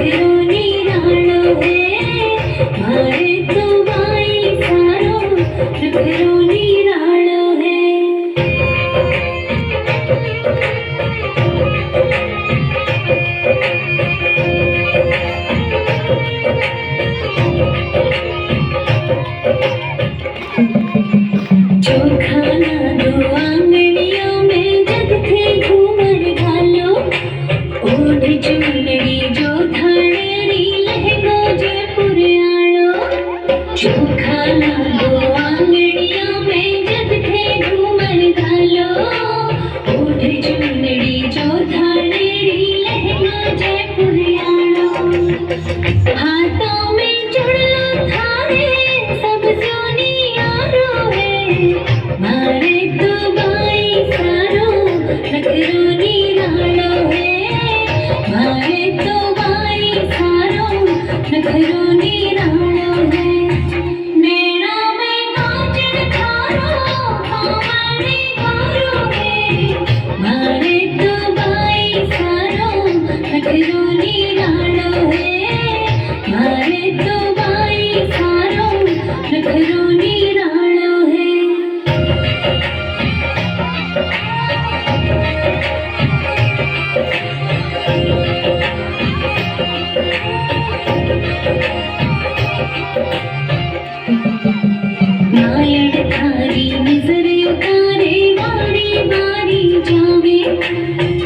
नखरो निराळो है मारे तो बाई सारो नखरो निराळो है। जो खाना दो आंगनियों में जग थे घूमर घालो ओढ़ चुनरी जो थानेरी लहंगो जयपुर आलो। जो खाना दो आंगनियों में जग थे घूमर घालो ओढ़ चुनरी जो थानेरी लहंगो जयपुर आलो। हाथों में जुड़लो थारे सब सोनी यारो है मारे तो बाई सारो नखरो निराळो है मारे तो बाई सारो नखरो निराळो है। नैना में काजल थारो कामणी गारो है मारे तो बाई सारो नखरो निराळो है मारे तो बाई सारो नखरो निराळो है। नायण थारी नजर उतारे वारी वारी जावे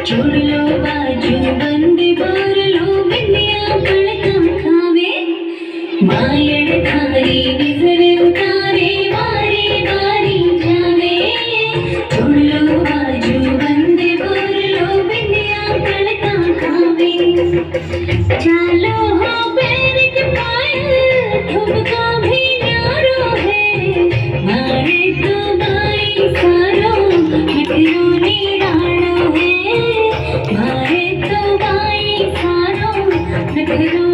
छोड़ लो बाजू बंद बोर लो बिंदिया कड़का खावे। नायण थारी नजर उतारे वारी वारी जावे छोड़ लो बाजू बंद बोर लो बिंदिया कड़का खावे। चालो हो पैर के पायल ठुमका भी न्यारो है मारे तो बाई सारो नखरो निराळो है मारे तो बाई सारो नखरो